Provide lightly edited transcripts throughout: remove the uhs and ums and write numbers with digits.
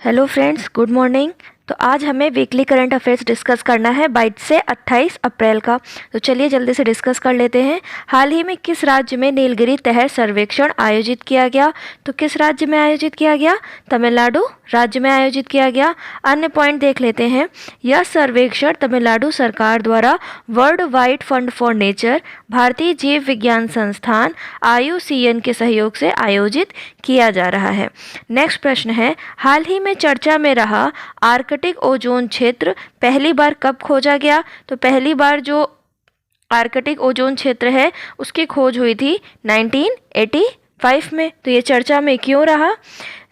Hello friends, good morning. तो आज हमें वीकली करंट अफेयर्स डिस्कस करना है 22 से 28 अप्रैल का। तो चलिए जल्दी से डिस्कस कर लेते हैं। हाल ही में किस राज्य में नीलगिरी तहर सर्वेक्षण आयोजित किया गया? तो किस राज्य में आयोजित किया गया? तमिलनाडु राज्य में आयोजित किया गया। अन्य पॉइंट देख लेते हैं। यह सर्वेक्षण तमिलनाडु सरकार द्वारा world wide fund for nature, भारतीय जीव विज्ञान संस्थान IUCN के सहयोग से आयोजित किया जा रहा है। नेक्स्ट प्रश्न है, हाल ही में चर्चा में रहा आर्कटिक ओजोन क्षेत्र पहली बार कब खोजा गया? तो पहली बार जो आर्कटिक ओजोन क्षेत्र है उसकी खोज हुई थी 1985 में। तो ये चर्चा में क्यों रहा?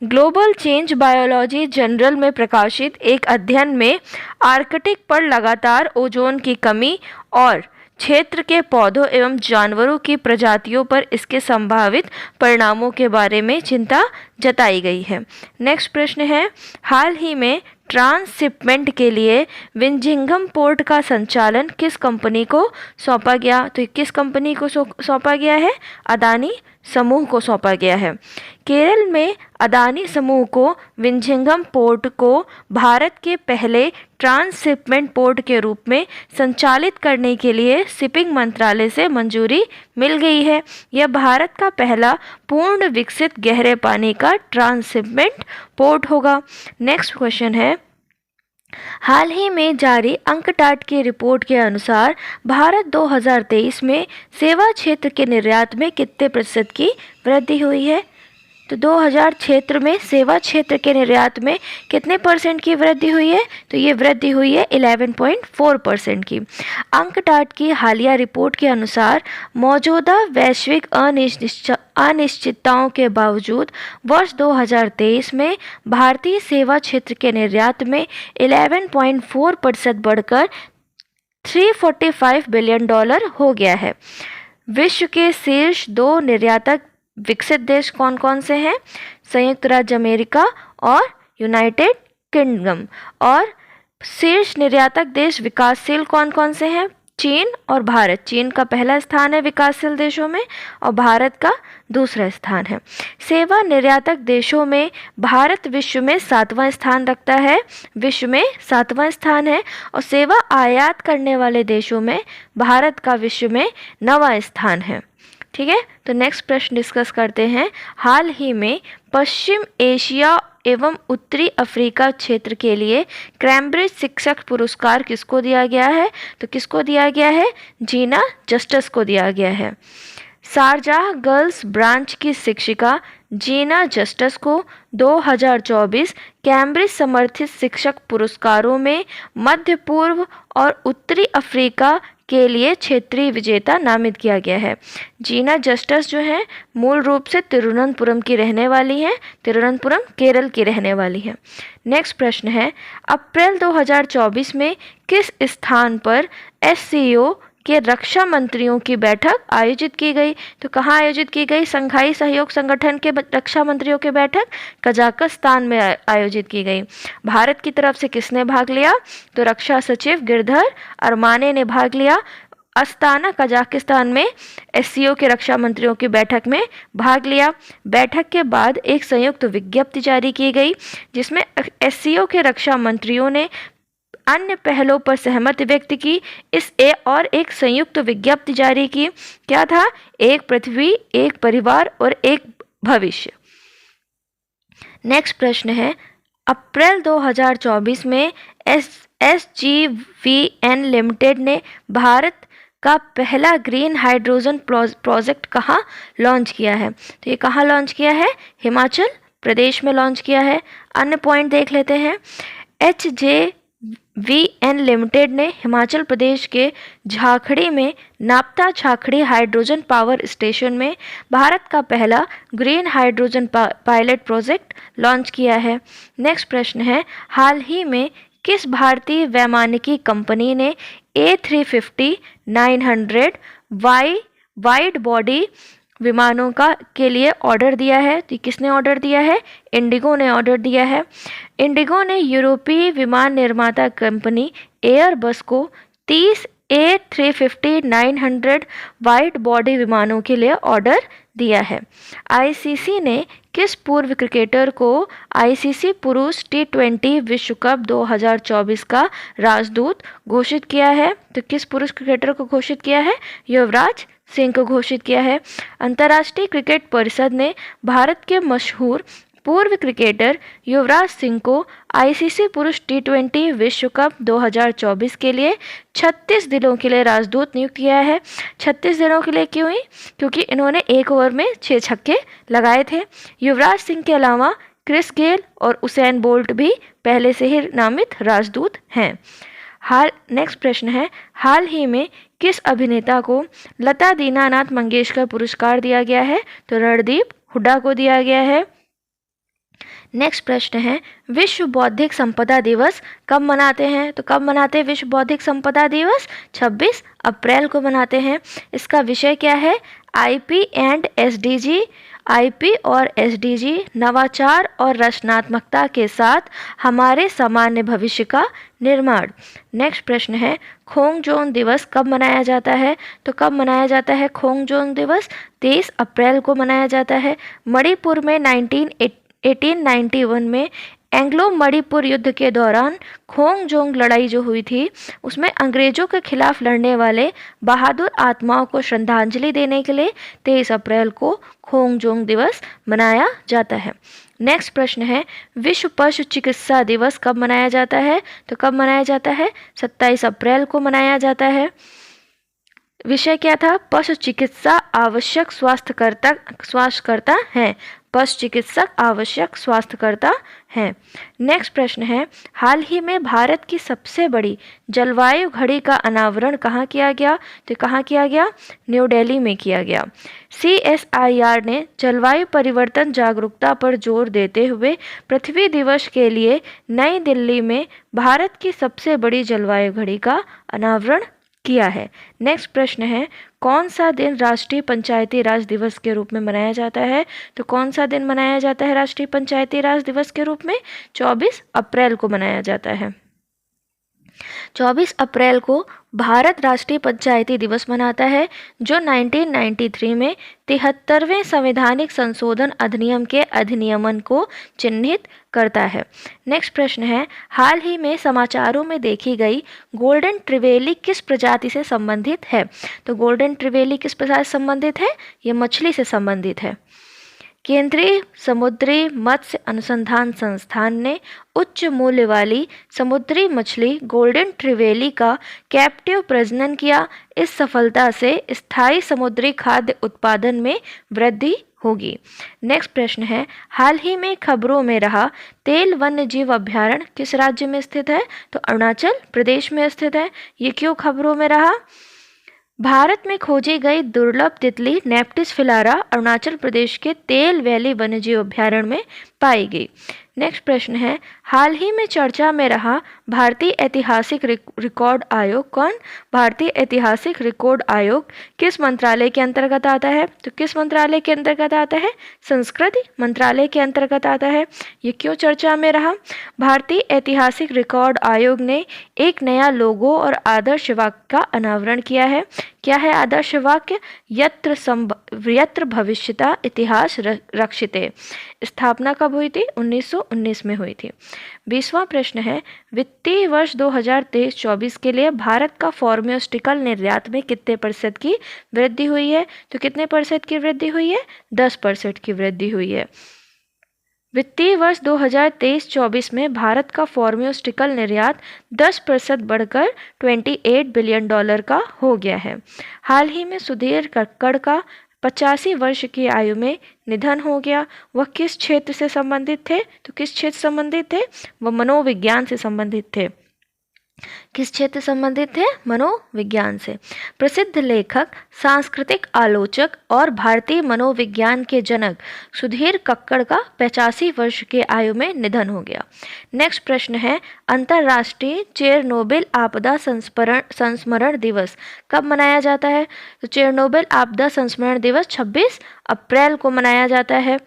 ग्लोबल चेंज बायोलॉजी जर्नल में प्रकाशित एक अध्ययन में आर्कटिक पर लगातार ओजोन की कमी और क्षेत्र के पौधों एवं जानवरों की प्रजातियों पर इसके संभावित परिणामों के बारे में चिंता जताई गई है। नेक्स्ट प्रश्न है, हाल ही में ट्रांसशिपमेंट के लिए विंझिंगम पोर्ट का संचालन किस कंपनी को सौंपा गया? तो किस कंपनी को सौंपा गया है? अदानी समूह को सौंपा गया है। केरल में अदानी समूह को विंझिंगम पोर्ट को भारत के पहले ट्रांसशिपमेंट पोर्ट के रूप में संचालित करने के लिए शिपिंग मंत्रालय से मंजूरी मिल गई है। यह भारत का पहला पूर्ण विकसित गहरे पानी का ट्रांसशिपमेंट पोर्ट होगा। नेक्स्ट क्वेश्चन है, हाल ही में जारी अंकटाट की रिपोर्ट के अनुसार भारत 2023 में सेवा क्षेत्र के निर्यात में कितने प्रतिशत की वृद्धि हुई है? तो 2000 क्षेत्र में सेवा क्षेत्र के निर्यात में कितने परसेंट की वृद्धि हुई है? तो ये वृद्धि हुई है 11.4% की। अंकटाट की हालिया रिपोर्ट के अनुसार मौजूदा वैश्विक अनिश्चितताओं के बावजूद वर्ष 2023 में भारतीय सेवा क्षेत्र के निर्यात में 11.4% बढ़कर $345 बिलियन हो गया है। विश्व के शीर्ष 2 निर्यातक विकसित देश कौन कौन से हैं? संयुक्त राज्य अमेरिका और यूनाइटेड किंगडम। और शीर्ष निर्यातक देश विकासशील कौन कौन से हैं? चीन और भारत। चीन का पहला स्थान है विकासशील देशों में और भारत का दूसरा स्थान है। सेवा निर्यातक देशों में भारत विश्व में 7वां स्थान रखता है, विश्व में 7वां स्थान है। और सेवा आयात करने वाले देशों में भारत का विश्व में 9वां स्थान है। ठीक है, तो नेक्स्ट प्रश्न डिस्कस करते हैं। हाल ही में पश्चिम एशिया एवं उत्तरी अफ्रीका क्षेत्र के लिए कैम्ब्रिज शिक्षक पुरस्कार किसको दिया गया है? तो किसको दिया गया है? जीना जस्टिस को दिया गया है। शारजाह गर्ल्स ब्रांच की शिक्षिका जीना जस्टिस को 2024 कैम्ब्रिज समर्थित शिक्षक पुरस्कारों में मध्य पूर्व और उत्तरी अफ्रीका के लिए क्षेत्रीय विजेता नामित किया गया है। जीना जस्टिस जो है मूल रूप से तिरुवनंतपुरम की रहने वाली हैं, तिरुवनंतपुरम केरल की रहने वाली है। नेक्स्ट प्रश्न है, अप्रैल 2024 में किस स्थान पर SCO के रक्षा मंत्रियों की बैठक आयोजित की गई? तो कहाँ आयोजित की गई? संघाई सहयोग संगठन के रक्षा मंत्रियों की बैठक कजाकिस्तान में आयोजित की गई। भारत की तरफ से किसने भाग लिया? तो रक्षा सचिव गिरधर अरमाने ने भाग लिया। अस्ताना कजाकिस्तान में SCO के रक्षा मंत्रियों की बैठक में भाग लिया। बैठक के बाद एक संयुक्त विज्ञप्ति जारी की गई जिसमें SCO के रक्षा मंत्रियों ने अन्य पहलों पर सहमति व्यक्त की। और एक संयुक्त विज्ञप्ति जारी की। क्या था? एक पृथ्वी, एक परिवार और एक भविष्य। नेक्स्ट प्रश्न है, अप्रैल 2024 में SGVN लिमिटेड ने भारत का पहला ग्रीन हाइड्रोजन प्रोजेक्ट कहाँ लॉन्च किया है? तो ये कहाँ लॉन्च किया है? हिमाचल प्रदेश में लॉन्च किया है। अन्य पॉइंट देख लेते हैं। SJVN लिमिटेड ने हिमाचल प्रदेश के झाखड़ी में नापता झाखड़ी हाइड्रोजन पावर स्टेशन में भारत का पहला green hydrogen pilot project launch किया है। नेक्स्ट प्रश्न है, हाल ही में किस भारतीय वैमानिकी कंपनी ने A350-900 वाइड बॉडी विमानों के लिए ऑर्डर दिया है? तो किसने ऑर्डर दिया है? इंडिगो ने ऑर्डर दिया है। इंडिगो ने यूरोपीय विमान निर्माता कंपनी एयरबस को 30 A350-900 वाइड बॉडी विमानों के लिए ऑर्डर दिया है। आईसीसी ने किस पूर्व क्रिकेटर को आईसीसी पुरुष टी20 विश्व कप 2024 का राजदूत घोषित किया है? तो किस पुरुष क्रिकेटर को घोषित किया है? युवराज सिंह को घोषित किया है। अंतर्राष्ट्रीय क्रिकेट परिषद ने भारत के मशहूर पूर्व क्रिकेटर युवराज सिंह को आईसीसी पुरुष टी20 विश्व कप 2024 के लिए 36 दिनों के लिए राजदूत नियुक्त किया है। 36 दिनों के लिए क्यों? क्योंकि इन्होंने एक ओवर में 6 छक्के लगाए थे। युवराज सिंह के अलावा क्रिस गेल और उसेन बोल्ट भी पहले से ही नामित राजदूत हैं। नेक्स्ट प्रश्न है, हाल ही में किस अभिनेता को लता दीनानाथ मंगेशकर पुरस्कार दिया गया है? तो रणदीप हुड्डा को दिया गया है। नेक्स्ट प्रश्न है, विश्व बौद्धिक संपदा दिवस कब मनाते हैं? तो कब मनाते हैं विश्व बौद्धिक संपदा दिवस? 26 अप्रैल को मनाते हैं। इसका विषय क्या है? IP and SDG. आईपी और एसडीजी नवाचार और रचनात्मकता के साथ हमारे सामान्य भविष्य का निर्माण। नेक्स्ट प्रश्न है, खोंगजोंग दिवस कब मनाया जाता है? तो कब मनाया जाता है खोंगजोंग दिवस? 23 अप्रैल को मनाया जाता है। मणिपुर में 1891 में एंग्लो मणिपुर युद्ध के दौरान खोंगजोंग लड़ाई जो हुई थी, उसमें अंग्रेजों के खिलाफ लड़ने वाले बहादुर आत्माओं को श्रद्धांजलि देने के लिए 23 अप्रैल को खोंगजोंग दिवस मनाया जाता है। नेक्स्ट प्रश्न है, विश्व पशु चिकित्सा दिवस कब मनाया जाता है? तो कब मनाया जाता है? 27 अप्रैल को मनाया जाता है। विषय क्या था? पशु चिकित्सा आवश्यक स्वास्थ्यकर्ता हैं। पशु चिकित्सक आवश्यक स्वास्थ्यकर्ता हैं। नेक्स्ट प्रश्न है, हाल ही में भारत की सबसे बड़ी जलवायु घड़ी का अनावरण कहाँ किया गया? तो कहाँ किया गया? न्यू दिल्ली में किया गया। CSIR ने जलवायु परिवर्तन जागरूकता पर जोर देते हुए पृथ्वी दिवस के लिए नई दिल्ली में भारत की सबसे बड़ी जलवायु घड़ी का अनावरण किया है। नेक्स्ट प्रश्न है, कौन सा दिन राष्ट्रीय पंचायती राज दिवस के रूप में मनाया जाता है? तो कौन सा दिन मनाया जाता है राष्ट्रीय पंचायती राज दिवस के रूप में? 24 अप्रैल को मनाया जाता है। 24 अप्रैल को भारत राष्ट्रीय पंचायती दिवस मनाता है, जो 1993 में 73वें संवैधानिक संशोधन अधिनियम के अधिनियमन को चिन्हित करता है। नेक्स्ट प्रश्न है, हाल ही में समाचारों में देखी गई गोल्डन ट्रिवेली किस प्रजाति से संबंधित है? तो गोल्डन ट्रिवेली किस प्रजाति से संबंधित है? ये मछली से संबंधित है। केंद्रीय समुद्री मत्स्य अनुसंधान संस्थान ने उच्च मूल्य वाली समुद्री मछली गोल्डन ट्रिवेली का कैप्टिव प्रजनन किया। इस सफलता से स्थायी समुद्री खाद्य उत्पादन में वृद्धि होगी। नेक्स्ट प्रश्न है, हाल ही में खबरों में रहा तेल वन्य जीव अभ्यारण्य किस राज्य में स्थित है? तो अरुणाचल प्रदेश में स्थित है। ये क्यों खबरों में रहा? भारत में खोजी गई दुर्लभ तितली नेप्टिस फिलारा अरुणाचल प्रदेश के तेल वैली वन्यजीव अभ्यारण्य में पाई गई। नेक्स्ट प्रश्न है, हाल ही में चर्चा में रहा भारतीय ऐतिहासिक रिकॉर्ड आयोग कौन? भारतीय ऐतिहासिक रिकॉर्ड आयोग किस मंत्रालय के अंतर्गत आता है? तो किस मंत्रालय के अंतर्गत आता है? संस्कृति मंत्रालय के अंतर्गत आता है। ये क्यों चर्चा में रहा? भारतीय ऐतिहासिक रिकॉर्ड आयोग ने एक नया लोगो और आदर्श वाक्य का अनावरण किया है। क्या है आदर्श वाक्य? यत्र भविष्यता इतिहास रक्षिते। स्थापना कब हुई थी? 1919 में हुई थी। 20वां प्रश्न है, वित्तीय वर्ष 2023-24 के लिए भारत का फार्मास्यूटिकल निर्यात में कितने % की वृद्धि हुई है? तो कितने % की वृद्धि हुई है? 10% की वृद्धि हुई है। वित्तीय वर्ष 2023-24 में भारत का फार्मास्यूटिकल निर्यात 10% बढ़कर $28 बिलियन का हो गया है। हाल ही में सुधीर कक्कड़ का 85 वर्ष की आयु में निधन हो गया। वह किस क्षेत्र से संबंधित थे? तो किस क्षेत्र से संबंधित थे? वह मनोविज्ञान से संबंधित थे। किस क्षेत्र से संबंधित थे? मनोविज्ञान से। प्रसिद्ध लेखक, सांस्कृतिक आलोचक और भारतीय मनोविज्ञान के जनक सुधीर कक्कड़ का 85 वर्ष की आयु में निधन हो गया। नेक्स्ट प्रश्न है, अंतर्राष्ट्रीय चेरनोबिल आपदा संस्मरण दिवस कब मनाया जाता है? तो चेरनोबिल आपदा संस्मरण दिवस 26 अप्रैल को मनाया जाता है।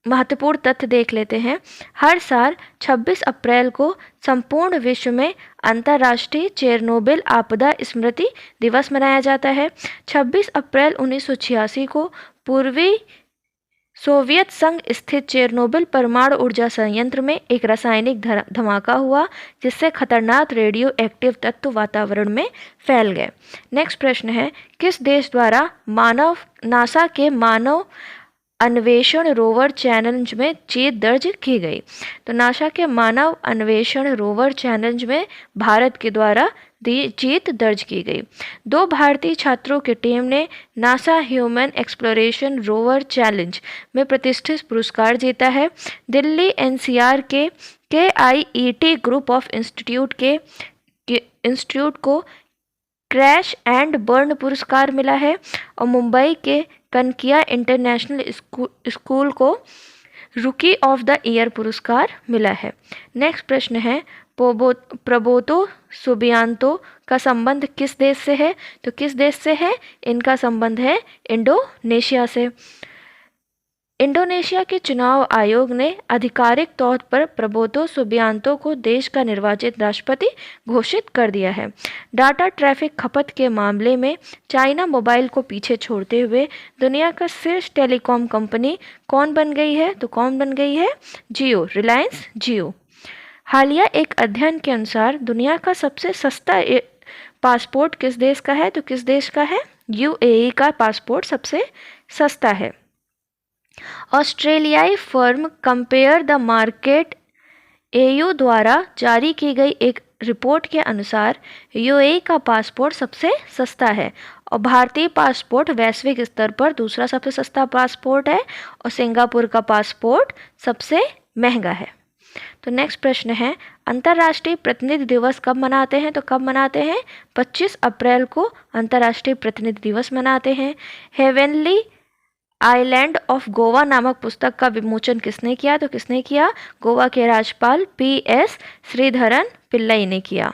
महत्वपूर्ण तथ्य देख लेते हैं। हर साल 26 अप्रैल को संपूर्ण विश्व में अंतर्राष्ट्रीय चेरनोबिल आपदा स्मृति दिवस मनाया जाता है। 26 अप्रैल 1986 को पूर्वी सोवियत संघ स्थित चेरनोबिल परमाणु ऊर्जा संयंत्र में एक रासायनिक धमाका हुआ, जिससे खतरनाक रेडियो एक्टिव तत्व वातावरण में फैल गए। नेक्स्ट प्रश्न है, किस देश द्वारा नासा के मानव अन्वेषण रोवर चैलेंज में जीत दर्ज की गई? तो नासा के मानव अन्वेषण रोवर चैलेंज में भारत के द्वारा जीत दर्ज की गई। 2 भारतीय छात्रों की टीम ने NASA human exploration rover challenge में प्रतिष्ठित पुरस्कार जीता है। दिल्ली एनसीआर के KIET ग्रुप ऑफ इंस्टीट्यूट को क्रैश एंड बर्न पुरस्कार मिला है और मुंबई के कनकिया इंटरनेशनल स्कूल को रुकी ऑफ द ईयर पुरस्कार मिला है। नेक्स्ट प्रश्न है, प्रबोतो सुबियांतो का संबंध किस देश से है? तो किस देश से है? इनका संबंध है इंडोनेशिया से। इंडोनेशिया के चुनाव आयोग ने आधिकारिक तौर पर प्रबोतो सुबियांतो को देश का निर्वाचित राष्ट्रपति घोषित कर दिया है। डाटा ट्रैफिक खपत के मामले में चाइना मोबाइल को पीछे छोड़ते हुए दुनिया का शीर्ष टेलीकॉम कंपनी कौन बन गई है? तो कौन बन गई है? जियो, रिलायंस जियो। हालिया एक अध्ययन के अनुसार दुनिया का सबसे सस्ता पासपोर्ट किस देश का है? तो किस देश का है? UAE का पासपोर्ट सबसे सस्ता है। ऑस्ट्रेलियाई firm compare the market AU द्वारा जारी की गई एक रिपोर्ट के अनुसार UAE का पासपोर्ट सबसे सस्ता है और भारतीय पासपोर्ट वैश्विक स्तर पर दूसरा सबसे सस्ता पासपोर्ट है और सिंगापुर का पासपोर्ट सबसे महंगा है। तो नेक्स्ट प्रश्न है, अंतर्राष्ट्रीय प्रतिनिधि दिवस कब मनाते हैं? तो कब मनाते हैं? 25 अप्रैल को अंतर्राष्ट्रीय प्रतिनिधि दिवस मनाते हैं। हेवनली आइलैंड ऑफ गोवा नामक पुस्तक का विमोचन किसने किया? तो किसने किया? गोवा के राज्यपाल PS श्रीधरन पिल्लई ने किया।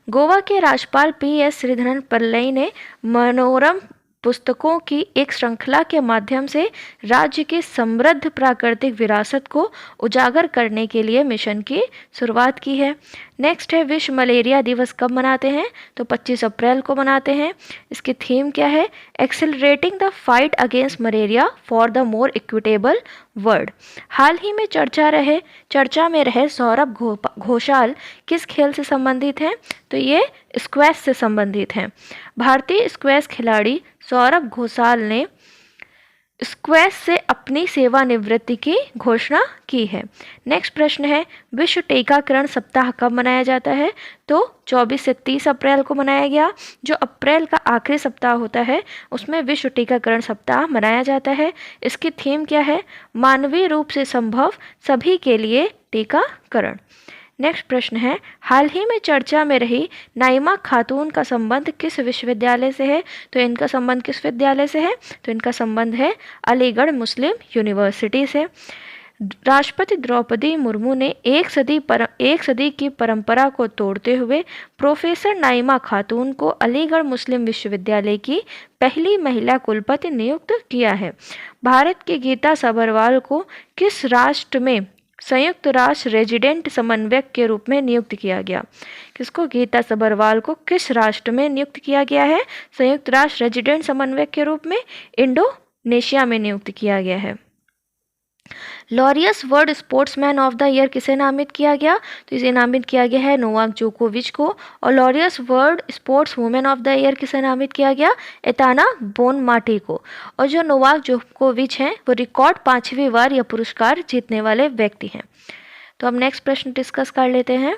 गोवा के राज्यपाल PS श्रीधरन पिल्लई ने मनोरम पुस्तकों की एक श्रृंखला के माध्यम से राज्य की समृद्ध प्राकृतिक विरासत को उजागर करने के लिए मिशन की शुरुआत की है। नेक्स्ट है, विश्व मलेरिया दिवस कब मनाते हैं? तो 25 अप्रैल को मनाते हैं। इसकी थीम क्या है? Accelerating the fight against malaria for the more equitable world. हाल ही में चर्चा में रहे सौरभ घोषाल किस खेल से संबंधित हैं? तो ये स्क्वैश से संबंधित हैं। भारतीय स्क्वैश खिलाड़ी सौरभ घोषाल ने स्क्वैश से अपनी सेवानिवृत्ति की घोषणा की है। नेक्स्ट प्रश्न है, विश्व टीकाकरण सप्ताह कब मनाया जाता है? तो 24 से 30 अप्रैल को मनाया गया। जो अप्रैल का आखिरी सप्ताह होता है उसमें विश्व टीकाकरण सप्ताह मनाया जाता है। इसकी थीम क्या है? मानवीय रूप से संभव सभी के लिए टीकाकरण। नेक्स्ट प्रश्न है, हाल ही में चर्चा में रही नाइमा खातून का संबंध किस विश्वविद्यालय से है? तो इनका संबंध किस विद्यालय से है? तो इनका संबंध है अलीगढ़ मुस्लिम यूनिवर्सिटी से। राष्ट्रपति द्रौपदी मुर्मू ने एक सदी की परंपरा को तोड़ते हुए प्रोफेसर नाइमा खातून को अलीगढ़ मुस्लिम विश्वविद्यालय की पहली महिला कुलपति नियुक्त किया है। भारत के गीता सबरवाल को किस राष्ट्र में संयुक्त राष्ट्र रेजिडेंट समन्वयक के रूप में नियुक्त किया गया? किसको? गीता सबरवाल को किस राष्ट्र में नियुक्त किया गया है? संयुक्त राष्ट्र रेजिडेंट समन्वयक के रूप में इंडोनेशिया में नियुक्त किया गया है। Laureus world sportsman of the year किसे नामित किया गया? तो इसे नामित किया गया है नोवाक जोकोविच को। और Laureus world sports women of the year किसे नामित किया गया? एताना बोनमाटी को। और जो नोवाक जोकोविच हैं वो रिकॉर्ड 5वीं बार यह पुरस्कार जीतने वाले व्यक्ति हैं। तो अब नेक्स्ट प्रश्न डिस्कस कर लेते हैं।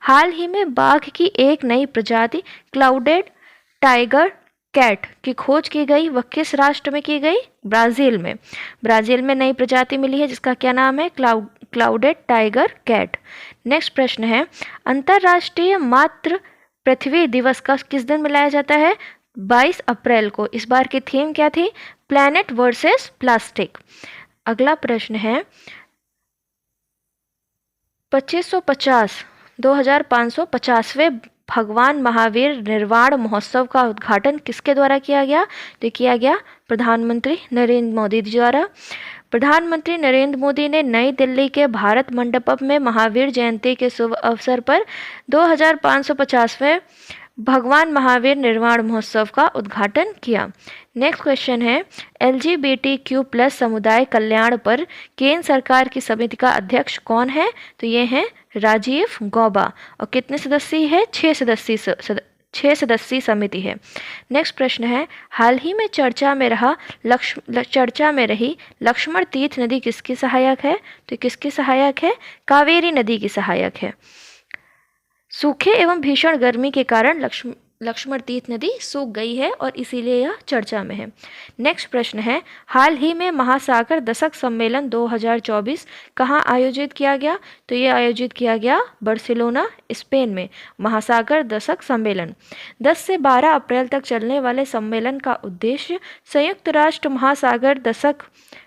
हाल ही में बाघ की एक नई प्रजाति क्लाउडेड टाइगर कैट की खोज की गई, वह किस राष्ट्र में की गई? ब्राज़ील में। ब्राज़ील में नई प्रजाति मिली है जिसका क्या नाम है? Clouded tiger cat. नेक्स्ट प्रश्न है, अंतर्राष्ट्रीय मातृ पृथ्वी दिवस का किस दिन मनाया जाता है? 22 अप्रैल को। इस बार की थीम क्या थी? Planet versus plastic. अगला प्रश्न है, 2550वें भगवान महावीर निर्वाण महोत्सव का उद्घाटन किसके द्वारा किया गया? तो किया गया प्रधानमंत्री नरेंद्र मोदी जी द्वारा। प्रधानमंत्री नरेंद्र मोदी ने नई दिल्ली के भारत मंडपम में महावीर जयंती के शुभ अवसर पर 2550वें भगवान महावीर निर्वाण महोत्सव का उद्घाटन किया। नेक्स्ट क्वेश्चन है, LGBTQ+ समुदाय कल्याण पर केंद्र सरकार की समिति का अध्यक्ष कौन है? तो ये हैं राजीव गौबा। और कितने सदस्यीय है? 6 सदस्यीय समिति है। नेक्स्ट प्रश्न है, हाल ही में चर्चा में रही लक्ष्मण तीर्थ नदी किसकी सहायक है? तो किसकी सहायक है? कावेरी नदी की सहायक है। सूखे एवं भीषण गर्मी के कारण लक्ष्मण तीर्थ नदी सूख गई है और इसीलिए यह चर्चा में है। नेक्स्ट प्रश्न है, हाल ही में महासागर दशक सम्मेलन 2024 कहाँ आयोजित किया गया? तो ये आयोजित किया गया बार्सिलोना, स्पेन में। महासागर दशक सम्मेलन 10 से 12 अप्रैल तक चलने वाले सम्मेलन का उद्देश्य संयुक्त राष्ट्र महासागर दशक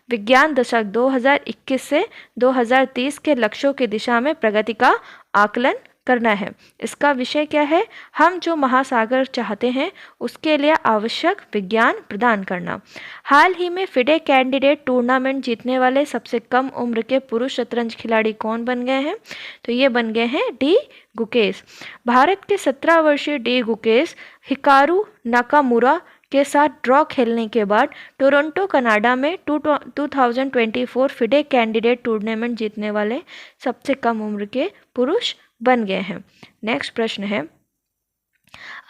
विज्ञान दशक 2021 से 2030 के लक्ष्यों की दिशा में प्रगति का आकलन करना है। इसका विषय क्या है? हम जो महासागर चाहते हैं उसके लिए आवश्यक विज्ञान प्रदान करना। हाल ही में फिडे कैंडिडेट टूर्नामेंट जीतने वाले सबसे कम उम्र के पुरुष शतरंज खिलाड़ी कौन बन गए हैं? तो ये बन गए हैं डी गुकेश। भारत के 17 वर्षीय डी गुकेश हिकारू नाकामुरा के साथ ड्रॉ खेलने के बाद टोरंटो कनाडा में 2024 फिडे कैंडिडेट टूर्नामेंट जीतने वाले सबसे कम उम्र के पुरुष बन गए हैं। नेक्स्ट प्रश्न है,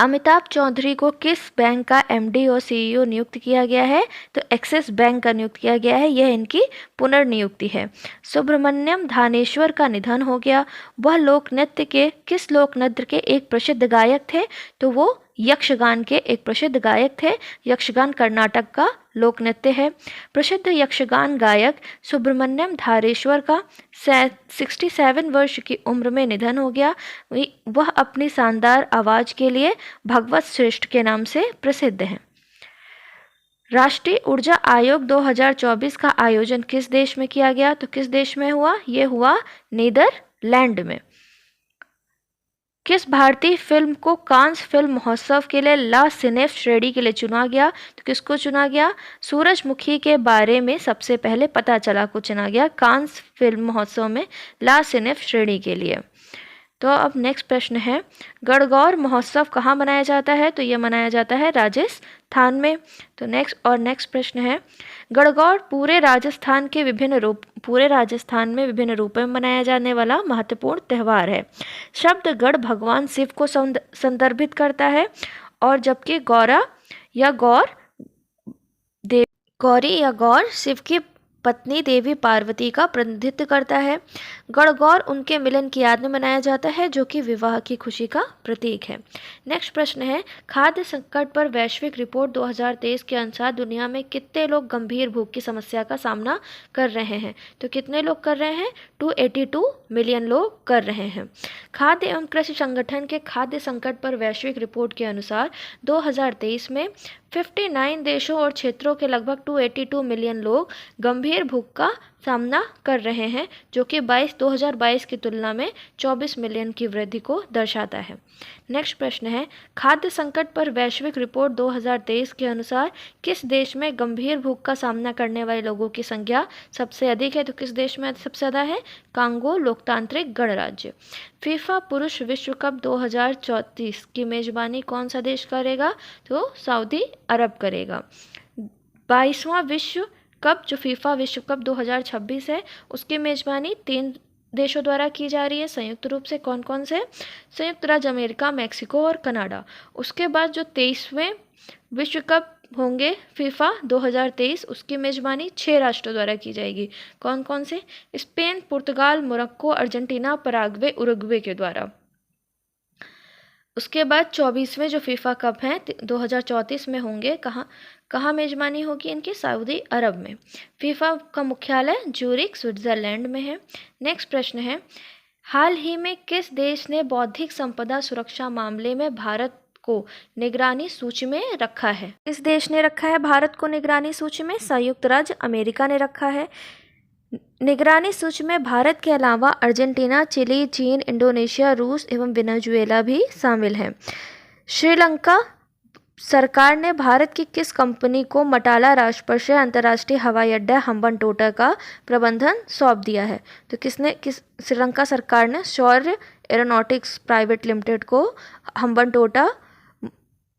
अमिताभ चौधरी को किस बैंक का MD और CEO नियुक्त किया गया है? तो एक्सिस बैंक का नियुक्त किया गया है। यह इनकी पुनर्नियुक्ति है। सुब्रमण्यम धानेश्वर का निधन हो गया। वह किस लोक नृत्य के एक प्रसिद्ध गायक थे? तो वो यक्षगान के एक प्रसिद्ध गायक थे। यक्षगान कर्नाटक का लोक नृत्य है। प्रसिद्ध यक्षगान गायक सुब्रमण्यम धारेश्वर का 67 वर्ष की उम्र में निधन हो गया। वह अपनी शानदार आवाज़ के लिए भगवत श्रेष्ठ के नाम से प्रसिद्ध हैं। राष्ट्रीय ऊर्जा आयोग 2024 का आयोजन किस देश में किया गया? तो किस देश में हुआ? ये हुआ नीदरलैंड में। किस भारतीय फिल्म को कांस फिल्म महोत्सव के लिए ला सिनेफ श्रेणी के लिए चुना गया? तो किसको चुना गया? सूरजमुखी के बारे में सबसे पहले पता चला को चुना गया कांस फिल्म महोत्सव में ला सिनेफ श्रेणी के लिए। तो अब नेक्स्ट प्रश्न है, गणगौर महोत्सव कहाँ मनाया जाता है? तो ये मनाया जाता है राजस्थान में। तो नेक्स्ट प्रश्न है, गणगौर पूरे राजस्थान में विभिन्न रूपों में मनाया जाने वाला महत्वपूर्ण त्यौहार है। शब्द गढ़ भगवान शिव को संदर्भित करता है और जबकि गौरी या गौर शिव की पत्नी देवी पार्वती का प्रतिनिधित्व करता है। गणगौर उनके मिलन की याद में मनाया जाता है जो कि विवाह की खुशी का प्रतीक है। नेक्स्ट प्रश्न है, खाद्य संकट पर वैश्विक रिपोर्ट 2023 के अनुसार दुनिया में कितने लोग गंभीर भूख की समस्या का सामना कर रहे हैं? तो कितने लोग कर रहे हैं? 282 मिलियन लोग कर रहे हैं। खाद्य एवं कृषि संगठन के खाद्य संकट पर वैश्विक रिपोर्ट के अनुसार 2023 में 59 देशों और क्षेत्रों के लगभग 282 मिलियन लोग गंभीर भूख का सामना कर रहे हैं जो कि 2022 की तुलना में 24 मिलियन की वृद्धि को दर्शाता है। नेक्स्ट प्रश्न है, खाद्य संकट पर वैश्विक रिपोर्ट 2023 के अनुसार किस देश में गंभीर भूख का सामना करने वाले लोगों की संख्या सबसे अधिक है? तो किस देश में सबसे ज़्यादा है? कांगो लोकतांत्रिक गणराज्य। फीफा पुरुष विश्व कप 2034 की मेजबानी कौन सा देश करेगा? तो सऊदी अरब करेगा। 22वां विश्व कप जो फीफा विश्व कप 2026 है उसकी मेजबानी 3 देशों द्वारा की जा रही है संयुक्त रूप से। कौन कौन से? संयुक्त राज्य अमेरिका, मैक्सिको और कनाडा। उसके बाद जो 23वें विश्व कप होंगे फीफा 2023 उसकी मेजबानी 6 राष्ट्रों द्वारा की जाएगी। कौन कौन से? स्पेन, पुर्तगाल, मोरक्को, अर्जेंटीना, पराग्वे, उरुग्वे के द्वारा। उसके बाद 24वें जो फीफा कप हैं 2034 में होंगे। कहाँ मेजबानी होगी इनकी? सऊदी अरब में। फीफा का मुख्यालय ज्यूरिख स्विट्जरलैंड में है। नेक्स्ट प्रश्न है, हाल ही में किस देश ने बौद्धिक संपदा सुरक्षा मामले में भारत को निगरानी सूची में रखा है? किस देश ने रखा है भारत को निगरानी सूची में? संयुक्त राज्य अमेरिका ने रखा है। निगरानी सूची में भारत के अलावा अर्जेंटीना, चिली, चीन, इंडोनेशिया, रूस एवं वेनेजुएला भी शामिल हैं। श्रीलंका सरकार ने भारत की किस कंपनी को मटाला राजपक्षे अंतर्राष्ट्रीय हवाई अड्डा हम्बनटोटा का प्रबंधन सौंप दिया है? तो किस श्रीलंका सरकार ने शौर्य एरोनॉटिक्स प्राइवेट लिमिटेड को हम्बनटोटा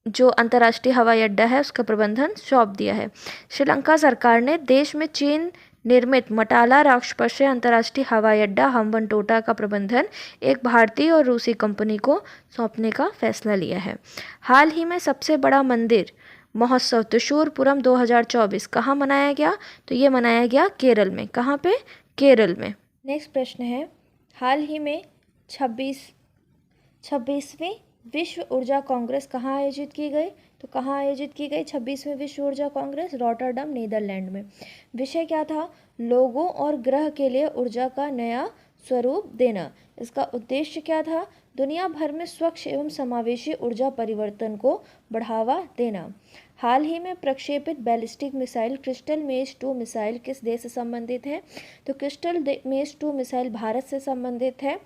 जो अंतर्राष्ट्रीय हवाई अड्डा है उसका प्रबंधन सौंप दिया है। श्रीलंका सरकार ने देश में चीन निर्मित मटाला राजपक्षे अंतर्राष्ट्रीय हवाई अड्डा हम्बनटोटा का प्रबंधन एक भारतीय और रूसी कंपनी को सौंपने का फैसला लिया है। हाल ही में सबसे बड़ा मंदिर महोत्सव त्रिशूर पूरम 2024 कहाँ मनाया गया? तो ये मनाया गया केरल में। कहाँ पे? केरल में। नेक्स्ट प्रश्न है, हाल ही में 26वीं विश्व ऊर्जा कांग्रेस कहाँ आयोजित की गई? तो कहाँ आयोजित की गई 26वीं विश्व ऊर्जा कांग्रेस? रॉटरडम, नीदरलैंड में। विषय क्या था? लोगों और ग्रह के लिए ऊर्जा का नया स्वरूप देना। इसका उद्देश्य क्या था? दुनिया भर में स्वच्छ एवं समावेशी ऊर्जा परिवर्तन को बढ़ावा देना। हाल ही में प्रक्षेपित बैलिस्टिक मिसाइल क्रिस्टल मेज 2 मिसाइल किस देश से संबंधित है? तो क्रिस्टल मेज 2 मिसाइल भारत से संबंधित है।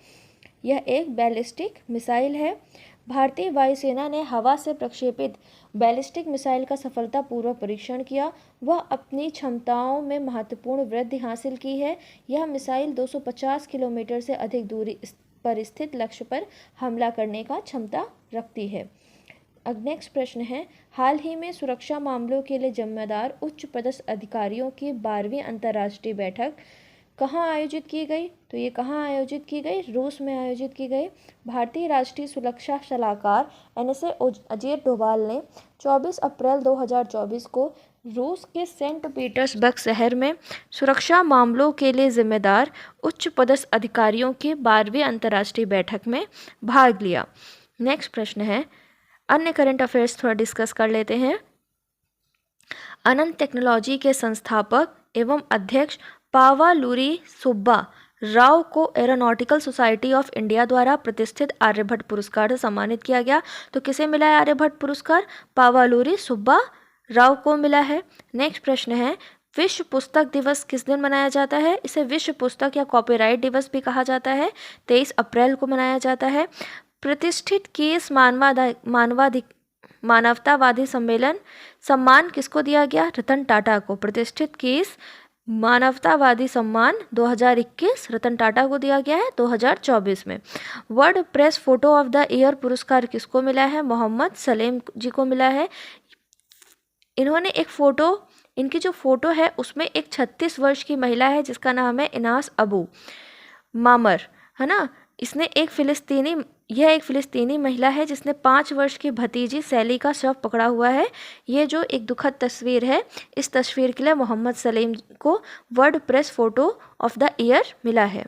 यह एक बैलिस्टिक मिसाइल है। भारतीय वायुसेना ने हवा से प्रक्षेपित बैलिस्टिक मिसाइल का सफलतापूर्वक परीक्षण किया। वह अपनी क्षमताओं में महत्वपूर्ण वृद्धि हासिल की है। यह मिसाइल 250 किलोमीटर से अधिक दूरी पर स्थित लक्ष्य पर हमला करने का क्षमता रखती है। अब नेक्स्ट प्रश्न है, हाल ही में सुरक्षा मामलों के लिए जिम्मेदार उच्च पदस्थ अधिकारियों की 12वीं अंतर्राष्ट्रीय बैठक कहाँ आयोजित की गई? तो ये कहाँ आयोजित की गई? रूस में आयोजित की गई। भारतीय राष्ट्रीय सुरक्षा सलाहकार NSA अजीत डोभाल ने 24 अप्रैल 2024 को रूस के सेंट पीटर्सबर्ग शहर में सुरक्षा मामलों के लिए जिम्मेदार उच्च पदस्थ अधिकारियों की 12वीं अंतर्राष्ट्रीय बैठक में भाग लिया। नेक्स्ट प्रश्न है, अन्य करंट अफेयर्स थोड़ा डिस्कस कर लेते हैं। अनंत टेक्नोलॉजी के संस्थापक एवं अध्यक्ष पावालुरी सुब्बा राव को एरोनॉटिकल सोसाइटी ऑफ इंडिया द्वारा प्रतिष्ठित आर्यभट्ट पुरस्कार से सम्मानित किया गया। तो किसे मिला है आर्यभट्ट पुरस्कार? पावालुरी सुब्बा राव को मिला है। नेक्स्ट प्रश्न है, विश्व पुस्तक दिवस किस दिन मनाया जाता है? इसे विश्व पुस्तक या कॉपीराइट दिवस भी कहा जाता है। 23 अप्रैल को मनाया जाता है। प्रतिष्ठित केस मानवतावादी सम्मान किसको दिया गया? रतन टाटा को। प्रतिष्ठित केस मानवतावादी सम्मान 2021 रतन टाटा को दिया गया है 2024 में। World press photo of the year पुरस्कार किसको मिला है? मोहम्मद सलेम जी को मिला है। इन्होंने एक फ़ोटो, इनकी जो फ़ोटो है उसमें एक 36 वर्ष की महिला है जिसका नाम है इनास अबू मामर, है ना। यह एक फ़िलिस्तीनी महिला है जिसने 5 वर्ष की भतीजी सैली का शव पकड़ा हुआ है। ये जो एक दुखद तस्वीर है, इस तस्वीर के लिए मोहम्मद सलीम को world press photo of the year मिला है।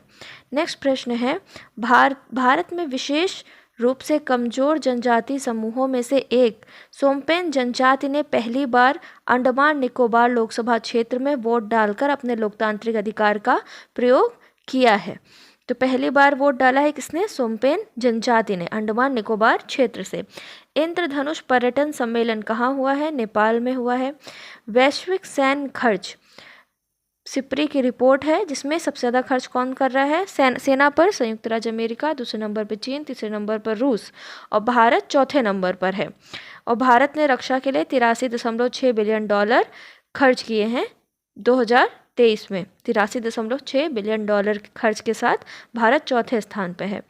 नेक्स्ट प्रश्न है, भारत में विशेष रूप से कमज़ोर जनजाति समूहों में से एक सोम्पेन जनजाति ने पहली बार अंडमान निकोबार लोकसभा क्षेत्र में वोट डालकर अपने लोकतांत्रिक अधिकार का प्रयोग किया है। तो पहली बार वोट डाला है किसने? सोम्पेन जनजाति ने, अंडमान निकोबार क्षेत्र से। इंद्रधनुष पर्यटन सम्मेलन कहाँ हुआ है? नेपाल में हुआ है। वैश्विक सैन्य खर्च सिप्री की रिपोर्ट है जिसमें सबसे ज़्यादा खर्च कौन कर रहा है सेना पर? संयुक्त राज्य अमेरिका, दूसरे नंबर पर चीन, तीसरे नंबर पर रूस और भारत चौथे नंबर पर है। और भारत ने रक्षा के लिए 83.6 बिलियन डॉलर खर्च किए हैं 2023 में। 83.6 बिलियन डॉलर खर्च के साथ भारत चौथे स्थान पर है।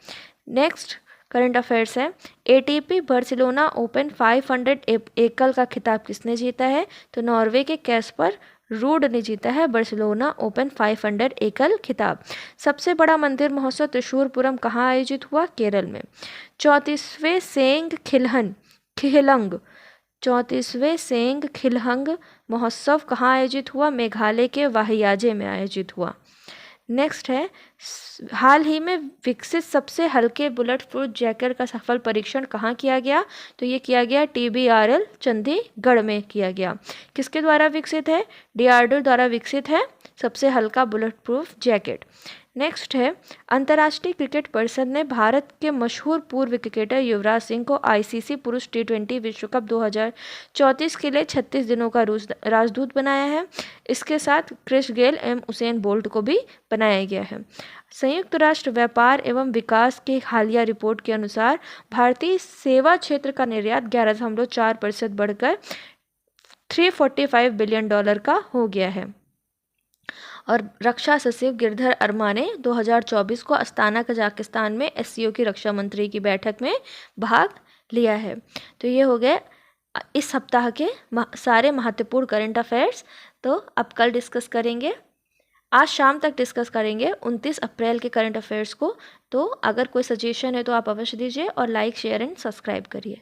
नेक्स्ट करंट अफेयर्स है, ATP बार्सिलोना ओपन 500 एकल का खिताब किसने जीता है? तो नॉर्वे के कैस्पर रूड ने जीता है बार्सिलोना ओपन 500 एकल खिताब। सबसे बड़ा मंदिर महोत्सव त्रिशूर पूरम कहाँ आयोजित हुआ? केरल में। 34वें सेंग खिलहंग महोत्सव कहाँ आयोजित हुआ? मेघालय के वाहियाजे में आयोजित हुआ। नेक्स्ट है, हाल ही में विकसित सबसे हल्के बुलेट प्रूफ जैकेट का सफल परीक्षण कहाँ किया गया? तो ये किया गया TBRL चंडीगढ़ में किया गया। किसके द्वारा विकसित है? DRDO द्वारा विकसित है सबसे हल्का बुलेट प्रूफ जैकेट। नेक्स्ट है, अंतर्राष्ट्रीय क्रिकेट परिषद ने भारत के मशहूर पूर्व क्रिकेटर युवराज सिंह को आईसीसी पुरुष टी20 विश्व कप 2034 के लिए 36 दिनों का राजदूत बनाया है। इसके साथ क्रिस गेल एवं उसेन बोल्ट को भी बनाया गया है। संयुक्त राष्ट्र व्यापार एवं विकास की हालिया रिपोर्ट के अनुसार भारतीय सेवा क्षेत्र का निर्यात 11.4% बढ़कर $345 बिलियन का हो गया है। और रक्षा सचिव गिरधर अरमा ने 2024 को अस्ताना कजाकिस्तान में एससीओ की रक्षा मंत्री की बैठक में भाग लिया है। तो ये हो गए इस सप्ताह के सारे महत्वपूर्ण करंट अफेयर्स। तो अब कल डिस्कस करेंगे, आज शाम तक डिस्कस करेंगे 29 अप्रैल के करंट अफेयर्स को। तो अगर कोई सजेशन है तो आप अवश्य दीजिए और लाइक शेयर एंड सब्सक्राइब करिए।